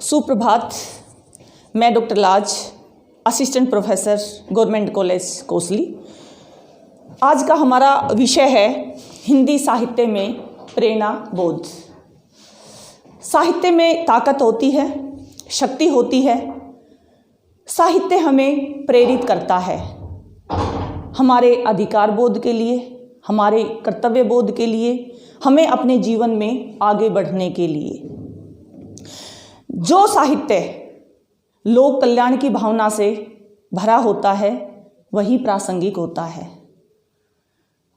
सुप्रभात। मैं डॉक्टर लाज, assistant professor, government college Kosli. आज का हमारा विषय है हिंदी साहित्य में प्रेरणा बोध। साहित्य में ताकत होती है, शक्ति होती है। साहित्य हमें प्रेरित करता है हमारे अधिकार बोध के लिए, हमारे कर्तव्य बोध के लिए, हमें अपने जीवन में आगे बढ़ने के लिए। जो साहित्य लोक कल्याण की भावना से भरा होता है वही प्रासंगिक होता है।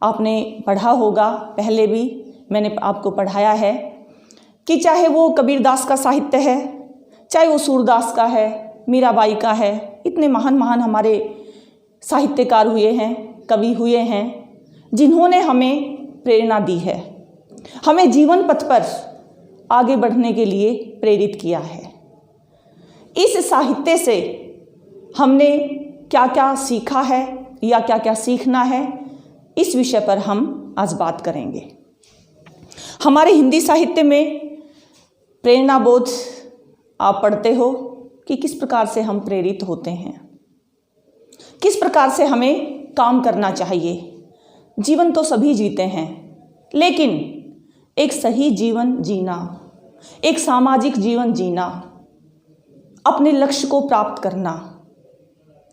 आपने पढ़ा होगा, पहले भी मैंने आपको पढ़ाया है कि चाहे वो कबीरदास का साहित्य है, चाहे वो सूरदास का है, मीराबाई का है, इतने महान महान हमारे साहित्यकार हुए हैं, कवि हुए हैं, जिन्होंने हमें प्रेरणा दी है, हमें जीवन पथ पर आगे बढ़ने के लिए प्रेरित किया है। इस साहित्य से हमने क्या क्या सीखा है या क्या क्या सीखना है, इस विषय पर हम आज बात करेंगे। हमारे हिंदी साहित्य में प्रेरणा बोध आप पढ़ते हो कि किस प्रकार से हम प्रेरित होते हैं, किस प्रकार से हमें काम करना चाहिए। जीवन तो सभी जीते हैं, लेकिन एक सही जीवन जीना, एक सामाजिक जीवन जीना, अपने लक्ष्य को प्राप्त करना,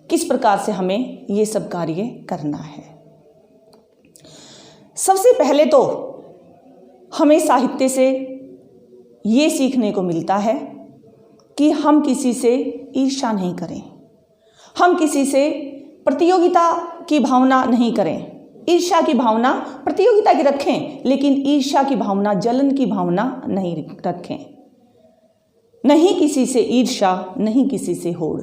किस प्रकार से हमें ये सब कार्य करना है। सबसे पहले तो हमें साहित्य से ये सीखने को मिलता है कि हम किसी से ईर्ष्या नहीं करें, हम किसी से प्रतियोगिता की भावना नहीं करें। ईर्ष्या की भावना प्रतियोगिता की रखें, लेकिन ईर्ष्या की भावना, जलन की भावना नहीं रखें। नहीं किसी से ईर्ष्या, नहीं किसी से होड़,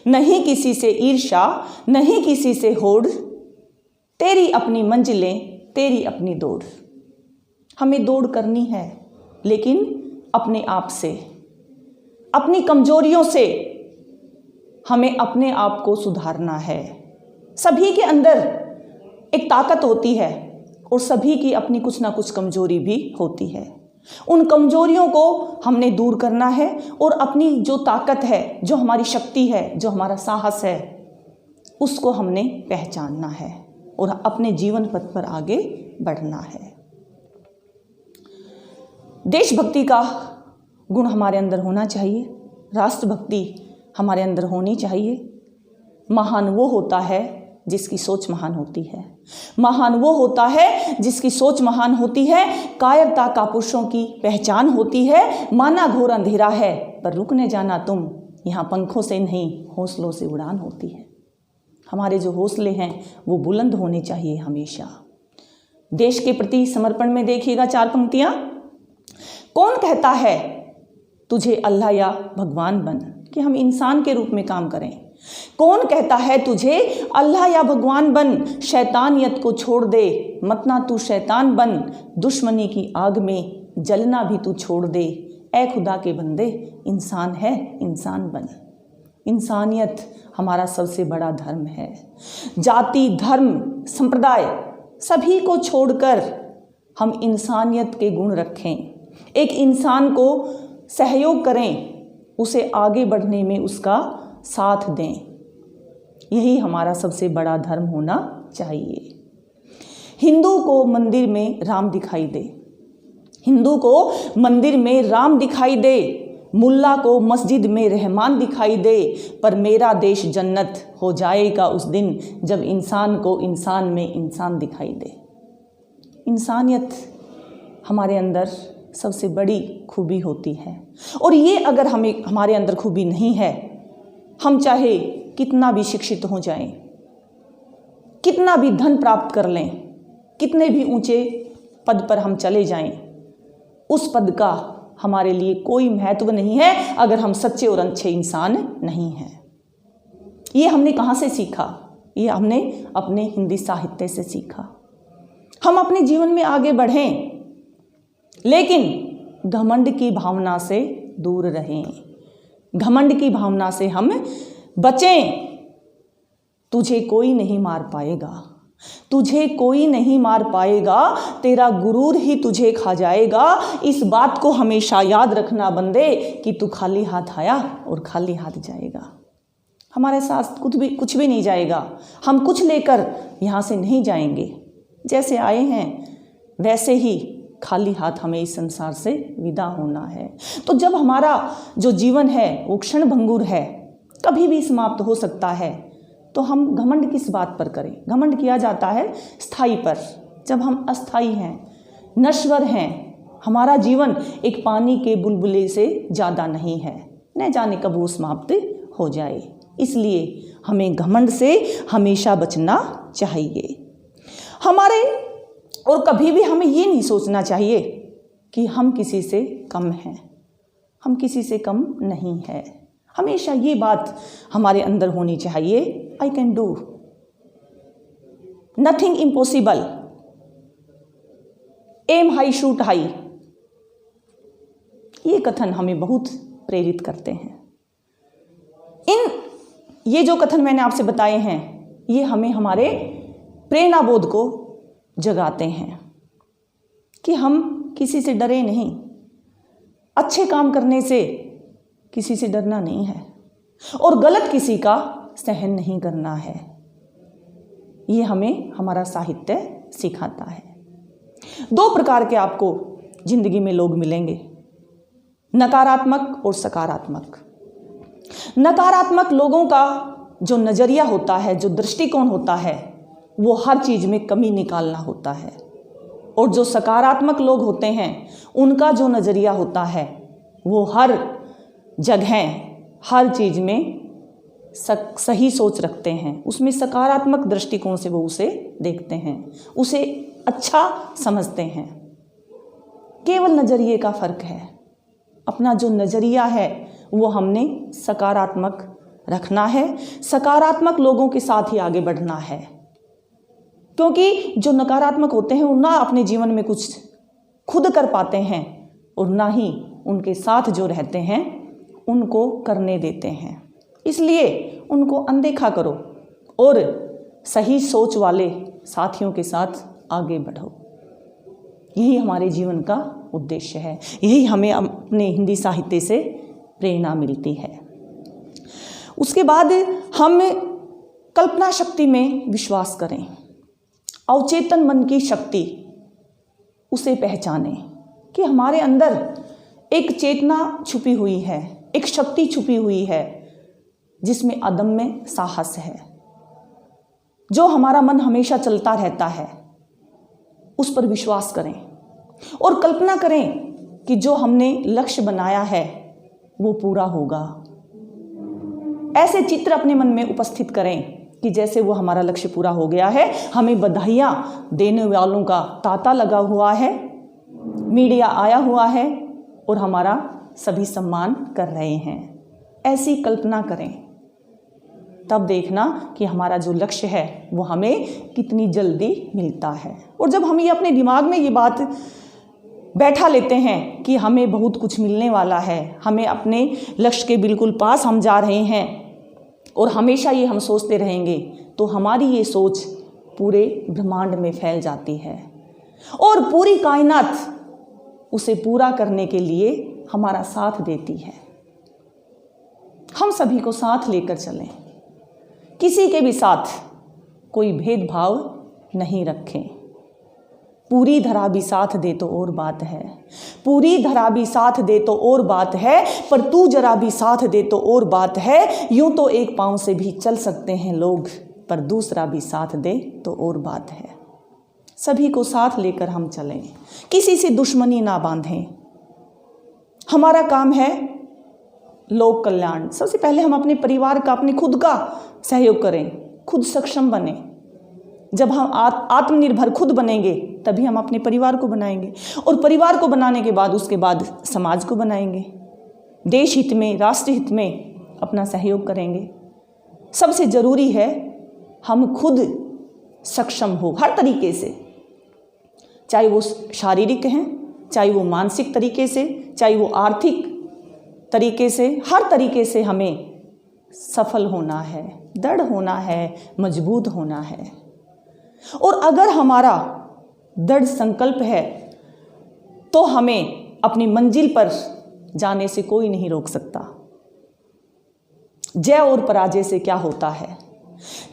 नहीं किसी से ईर्ष्या, नहीं किसी से होड़, तेरी अपनी मंजिलें, तेरी अपनी दौड़। हमें दौड़ करनी है, लेकिन अपने आप से, अपनी कमजोरियों से हमें अपने आप को सुधारना है। सभी के अंदर एक ताकत होती है और सभी की अपनी कुछ ना कुछ कमजोरी भी होती है। उन कमजोरियों को हमने दूर करना है और अपनी जो ताकत है, जो हमारी शक्ति है, जो हमारा साहस है, उसको हमने पहचानना है और अपने जीवन पथ पर आगे बढ़ना है। देशभक्ति का गुण हमारे अंदर होना चाहिए, राष्ट्रभक्ति हमारे अंदर होनी चाहिए। महान वो होता है जिसकी सोच महान होती है, महान वो होता है जिसकी सोच महान होती है। कायरता का पुरुषों की पहचान होती है। माना घोर अंधेरा है पर रुकने जाना तुम, यहाँ पंखों से नहीं हौसलों से उड़ान होती है। हमारे जो हौसले हैं वो बुलंद होने चाहिए हमेशा। देश के प्रति समर्पण में देखिएगा 4 पंक्तियां। कौन कहता है तुझे अल्लाह या भगवान बन, कि हम इंसान के रूप में काम करें। कौन कहता है तुझे अल्लाह या भगवान बन, शैतानियत को छोड़ दे, मत ना तू शैतान बन, दुश्मनी की आग में जलना भी तू छोड़ दे, ऐ खुदा के बंदे इंसान है इंसान बन। इंसानियत हमारा सबसे बड़ा धर्म है। जाति, धर्म, संप्रदाय सभी को छोड़कर हम इंसानियत के गुण रखें, एक इंसान को सहयोग करें, उसे आगे बढ़ने में उसका साथ दें। यही हमारा सबसे बड़ा धर्म होना चाहिए। हिंदू को मंदिर में राम दिखाई दे, हिंदू को मंदिर में राम दिखाई दे, मुल्ला को मस्जिद में रहमान दिखाई दे, पर मेरा देश जन्नत हो जाएगा उस दिन जब इंसान को इंसान में इंसान दिखाई दे। इंसानियत हमारे अंदर सबसे बड़ी खूबी होती है, और ये अगर हमारे अंदर खूबी नहीं है, हम चाहे कितना भी शिक्षित हो जाएं, कितना भी धन प्राप्त कर लें, कितने भी ऊंचे पद पर हम चले जाएं, उस पद का हमारे लिए कोई महत्व नहीं है अगर हम सच्चे और अच्छे इंसान नहीं हैं। ये हमने कहाँ से सीखा? ये हमने अपने हिंदी साहित्य से सीखा। हम अपने जीवन में आगे बढ़ें, लेकिन घमंड की भावना से दूर रहें, घमंड की भावना से हम बचें। तुझे कोई नहीं मार पाएगा, तुझे कोई नहीं मार पाएगा, तेरा गुरूर ही तुझे खा जाएगा। इस बात को हमेशा याद रखना बंदे कि तू खाली हाथ आया और खाली हाथ जाएगा। हमारे साथ कुछ भी नहीं जाएगा। हम कुछ लेकर यहाँ से नहीं जाएंगे। जैसे आए हैं वैसे ही खाली हाथ हमें इस संसार से विदा होना है। तो जब हमारा जो जीवन है वो क्षण भंगुर है, कभी भी समाप्त हो सकता है, तो हम घमंड किस बात पर करें? घमंड किया जाता है स्थायी पर। जब हम अस्थायी हैं, नश्वर हैं, हमारा जीवन एक पानी के बुलबुले से ज़्यादा नहीं है, न जाने कब वो समाप्त हो जाए। इसलिए हमें घमंड से हमेशा बचना चाहिए। और कभी भी हमें ये नहीं सोचना चाहिए कि हम किसी से कम हैं। हम किसी से कम नहीं हैं। हमेशा ये बात हमारे अंदर होनी चाहिए, I can do, nothing impossible, aim high shoot high. ये कथन हमें बहुत प्रेरित करते हैं। ये जो कथन मैंने आपसे बताए हैं, ये हमें हमारे प्रेरणा बोध को जगाते हैं कि हम किसी से डरे नहीं। अच्छे काम करने से किसी से डरना नहीं है और गलत किसी का सहन नहीं करना है। ये हमें हमारा साहित्य सिखाता है। 2 प्रकार के आपको जिंदगी में लोग मिलेंगे, नकारात्मक और सकारात्मक। नकारात्मक लोगों का जो नज़रिया होता है, जो दृष्टिकोण होता है, वो हर चीज़ में कमी निकालना होता है। और जो सकारात्मक लोग होते हैं, उनका जो नज़रिया होता है वो हर जगह, हर चीज़ में सही सोच रखते हैं। उसमें सकारात्मक दृष्टिकोण से वो उसे देखते हैं, उसे अच्छा समझते हैं। केवल नज़रिए का फ़र्क है। अपना जो नज़रिया है वो हमने सकारात्मक रखना है, सकारात्मक लोगों के साथ ही आगे बढ़ना है। क्योंकि जो नकारात्मक होते हैं वो ना अपने जीवन में कुछ खुद कर पाते हैं और ना ही उनके साथ जो रहते हैं उनको करने देते हैं। इसलिए उनको अनदेखा करो और सही सोच वाले साथियों के साथ आगे बढ़ो। यही हमारे जीवन का उद्देश्य है। यही हमें अपने हिंदी साहित्य से प्रेरणा मिलती है। उसके बाद हम कल्पना शक्ति में विश्वास करें। अवचेतन मन की शक्ति, उसे पहचानें कि हमारे अंदर एक चेतना छुपी हुई है, एक शक्ति छुपी हुई है जिसमें अदम्य साहस है। जो हमारा मन हमेशा चलता रहता है, उस पर विश्वास करें और कल्पना करें कि जो हमने लक्ष्य बनाया है वो पूरा होगा। ऐसे चित्र अपने मन में उपस्थित करें कि जैसे वो हमारा लक्ष्य पूरा हो गया है, हमें बधाइयाँ देने वालों का तांता लगा हुआ है, मीडिया आया हुआ है और हमारा सभी सम्मान कर रहे हैं। ऐसी कल्पना करें, तब देखना कि हमारा जो लक्ष्य है वो हमें कितनी जल्दी मिलता है। और जब हम ये अपने दिमाग में ये बात बैठा लेते हैं कि हमें बहुत कुछ मिलने वाला है, हमें अपने लक्ष्य के बिल्कुल पास हम जा रहे हैं और हमेशा ये हम सोचते रहेंगे, तो हमारी ये सोच पूरे ब्रह्मांड में फैल जाती है और पूरी कायनात उसे पूरा करने के लिए हमारा साथ देती है। हम सभी को साथ लेकर चलें, किसी के भी साथ कोई भेदभाव नहीं रखें। पूरी धरा भी साथ दे तो और बात है, पूरी धरा भी साथ दे तो और बात है, पर तू जरा भी साथ दे तो और बात है। यूं तो एक पांव से भी चल सकते हैं लोग, पर दूसरा भी साथ दे तो और बात है। सभी को साथ लेकर हम चलें, किसी से दुश्मनी ना बांधें। हमारा काम है लोक कल्याण। सबसे पहले हम अपने परिवार का, अपने खुद का सहयोग करें, खुद सक्षम बने। जब हम आत्मनिर्भर खुद बनेंगे तभी हम अपने परिवार को बनाएंगे और परिवार को बनाने के बाद उसके बाद समाज को बनाएंगे। देश हित में, राष्ट्र हित में अपना सहयोग करेंगे। सबसे ज़रूरी है हम खुद सक्षम हो हर तरीके से, चाहे वो शारीरिक हैं, चाहे वो मानसिक तरीके से, चाहे वो आर्थिक तरीके से। हर तरीके से हमें सफल होना है, दृढ़ होना है, मजबूत होना है। और अगर हमारा दृढ़ संकल्प है तो हमें अपनी मंजिल पर जाने से कोई नहीं रोक सकता। जय और पराजय से क्या होता है?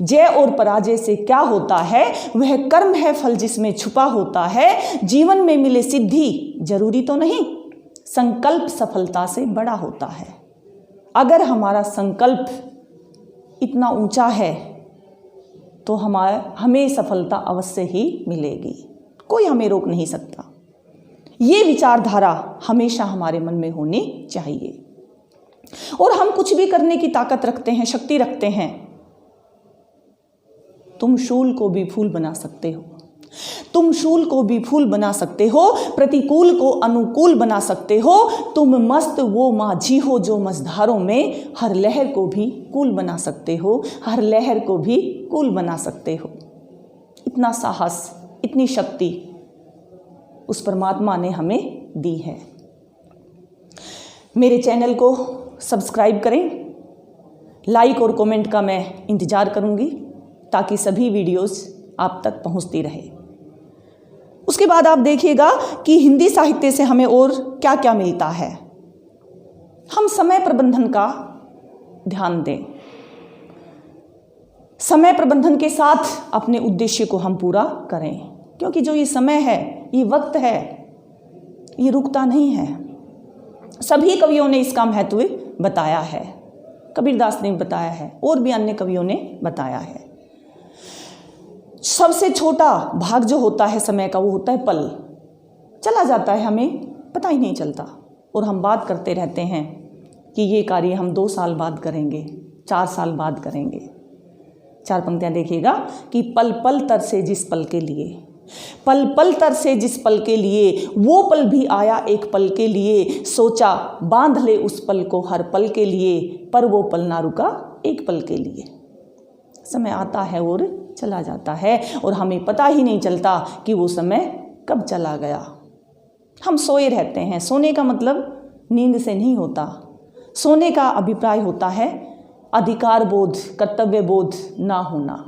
जय और पराजय से क्या होता है? वह कर्म है फल जिसमें छुपा होता है। जीवन में मिले सिद्धि जरूरी तो नहीं, संकल्प सफलता से बड़ा होता है। अगर हमारा संकल्प इतना ऊंचा है तो हमें सफलता अवश्य ही मिलेगी, कोई हमें रोक नहीं सकता। ये विचारधारा हमेशा हमारे मन में होनी चाहिए। और हम कुछ भी करने की ताकत रखते हैं, शक्ति रखते हैं। तुम शूल को भी फूल बना सकते हो, तुम शूल को भी फूल बना सकते हो, प्रतिकूल को अनुकूल बना सकते हो। तुम मस्त वो माझी हो जो मझधारों में हर लहर को भी कूल बना सकते हो, हर लहर को भी कूल बना सकते हो। इतना साहस, इतनी शक्ति उस परमात्मा ने हमें दी है। मेरे चैनल को सब्सक्राइब करें, लाइक और कमेंट का मैं इंतज़ार करूंगी ताकि सभी वीडियोस आप तक पहुंचती रहे। उसके बाद आप देखिएगा कि हिंदी साहित्य से हमें और क्या क्या मिलता है। हम समय प्रबंधन का ध्यान दें, समय प्रबंधन के साथ अपने उद्देश्य को हम पूरा करें, क्योंकि जो ये समय है, ये वक्त है, ये रुकता नहीं है। सभी कवियों ने इसका महत्व बताया है, कबीरदास ने बताया है और भी अन्य कवियों ने बताया है। सबसे छोटा भाग जो होता है समय का, वो होता है पल। चला जाता है, हमें पता ही नहीं चलता, और हम बात करते रहते हैं कि ये कार्य हम 2 साल बाद करेंगे, 4 साल बाद करेंगे। 4 पंक्तियां देखिएगा कि पल पल तरसे जिस पल के लिए, पल पल तरसे जिस पल के लिए, वो पल भी आया एक पल के लिए। सोचा बांध ले उस पल को हर पल के लिए, पर वो पल ना रुका एक पल के लिए। समय आता है और चला जाता है और हमें पता ही नहीं चलता कि वो समय कब चला गया। हम सोए रहते हैं। सोने का मतलब नींद से नहीं होता। सोने का अभिप्राय होता है अधिकार बोध, कर्तव्य बोध ना होना।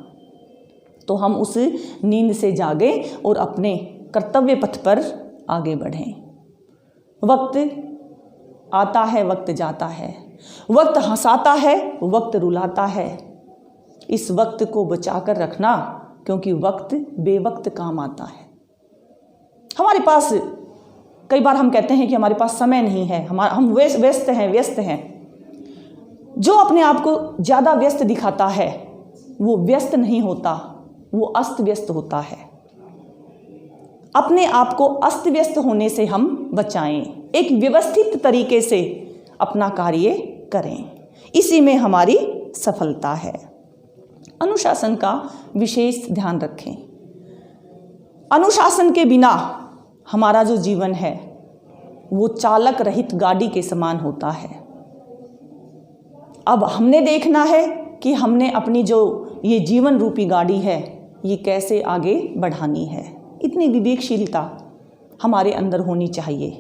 तो हम उस नींद से जागे और अपने कर्तव्य पथ पर आगे बढ़ें। वक्त आता है, वक्त जाता है, वक्त हंसाता है, वक्त रुलाता है। इस वक्त को बचाकर रखना, क्योंकि वक्त बेवक्त काम आता है। हमारे पास कई बार हम कहते हैं कि हमारे पास समय नहीं है, हम व्यस्त हैं। जो अपने आप को ज़्यादा व्यस्त दिखाता है वो व्यस्त नहीं होता, वो अस्त व्यस्त होता है। अपने आप को अस्त व्यस्त होने से हम बचाएं, एक व्यवस्थित तरीके से अपना कार्य करें, इसी में हमारी सफलता है। अनुशासन का विशेष ध्यान रखें। अनुशासन के बिना हमारा जो जीवन है वो चालक रहित गाड़ी के समान होता है। अब हमने देखना है कि हमने अपनी जो ये जीवन रूपी गाड़ी है ये कैसे आगे बढ़ानी है। इतनी विवेकशीलता हमारे अंदर होनी चाहिए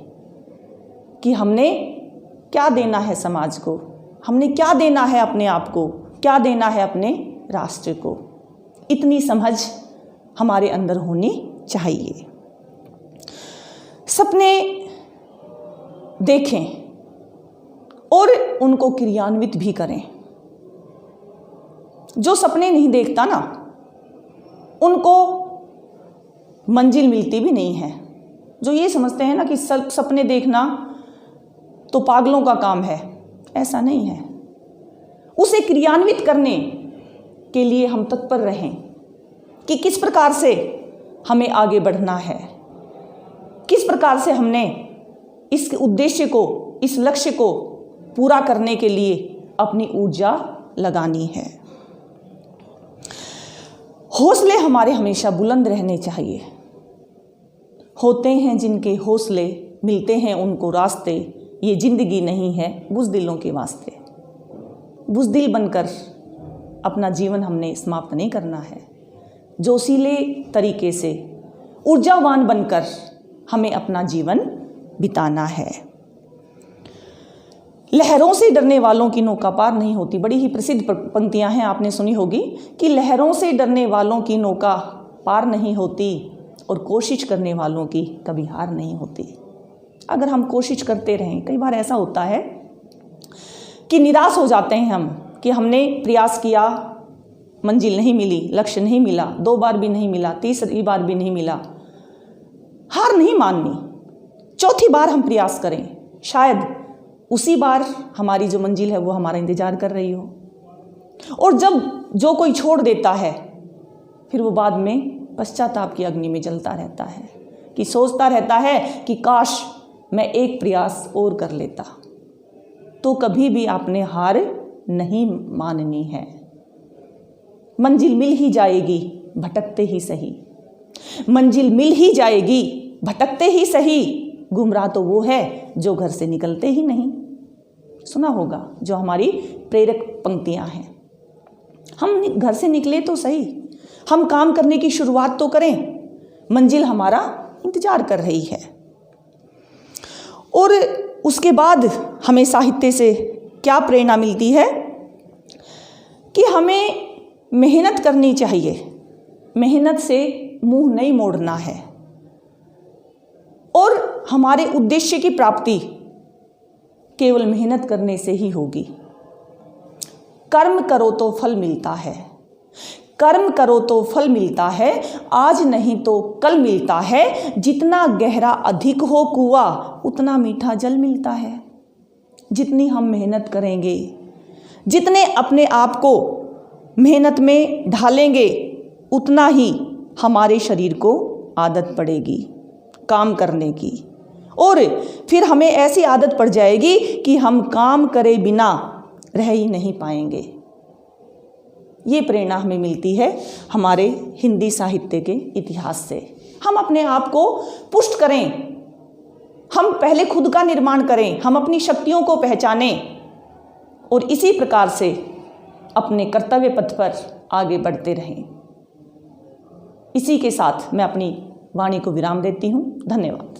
कि हमने क्या देना है समाज को, हमने क्या देना है अपने आप को, क्या देना है अपने राष्ट्र को। इतनी समझ हमारे अंदर होनी चाहिए। सपने देखें और उनको क्रियान्वित भी करें। जो सपने नहीं देखता ना, उनको मंजिल मिलती भी नहीं है। जो ये समझते हैं ना कि सपने देखना तो पागलों का काम है, ऐसा नहीं है। उसे क्रियान्वित करने के लिए हम तत्पर रहें कि किस प्रकार से हमें आगे बढ़ना है, किस प्रकार से हमने इस उद्देश्य को, इस लक्ष्य को पूरा करने के लिए अपनी ऊर्जा लगानी है। हौसले हमारे हमेशा बुलंद रहने चाहिए। होते हैं जिनके हौसले, मिलते हैं उनको रास्ते। ये जिंदगी नहीं है बुज़दिलों के वास्ते। बुज़दिल बनकर अपना जीवन हमने समाप्त नहीं करना है। जोशीले तरीके से ऊर्जावान बनकर हमें अपना जीवन बिताना है। लहरों से डरने वालों की नौका पार नहीं होती। बड़ी ही प्रसिद्ध पंक्तियां हैं, आपने सुनी होगी कि लहरों से डरने वालों की नौका पार नहीं होती और कोशिश करने वालों की कभी हार नहीं होती। अगर हम कोशिश करते रहें, कई बार ऐसा होता है कि निराश हो जाते हैं हम कि हमने प्रयास किया, मंजिल नहीं मिली, लक्ष्य नहीं मिला, 2 बार भी नहीं मिला, तीसरी बार भी नहीं मिला। हार नहीं माननी, चौथी बार हम प्रयास करें, शायद उसी बार हमारी जो मंजिल है वो हमारा इंतजार कर रही हो। और जब जो कोई छोड़ देता है फिर वो बाद में पश्चाताप की अग्नि में जलता रहता है कि सोचता रहता है कि काश मैं एक प्रयास और कर लेता। तो कभी भी आपने हार नहीं माननी है। मंजिल मिल ही जाएगी भटकते ही सही, मंजिल मिल ही जाएगी भटकते ही सही। गुमराह तो वो है जो घर से निकलते ही नहीं। सुना होगा जो हमारी प्रेरक पंक्तियां हैं। हम घर से निकले तो सही, हम काम करने की शुरुआत तो करें, मंजिल हमारा इंतजार कर रही है। और उसके बाद हमें साहित्य से क्या प्रेरणा मिलती है कि हमें मेहनत करनी चाहिए, मेहनत से मुंह नहीं मोड़ना है और हमारे उद्देश्य की प्राप्ति केवल मेहनत करने से ही होगी। कर्म करो तो फल मिलता है, कर्म करो तो फल मिलता है, आज नहीं तो कल मिलता है। जितना गहरा अधिक हो कुआं उतना मीठा जल मिलता है। जितनी हम मेहनत करेंगे, जितने अपने आप को मेहनत में ढालेंगे, उतना ही हमारे शरीर को आदत पड़ेगी काम करने की और फिर हमें ऐसी आदत पड़ जाएगी कि हम काम करे बिना रह ही नहीं पाएंगे। ये प्रेरणा हमें मिलती है हमारे हिंदी साहित्य के इतिहास से। हम अपने आप को पुष्ट करें, हम पहले खुद का निर्माण करें, हम अपनी शक्तियों को पहचानें और इसी प्रकार से अपने कर्तव्य पथ पर आगे बढ़ते रहें। इसी के साथ मैं अपनी वाणी को विराम देती हूँ। धन्यवाद।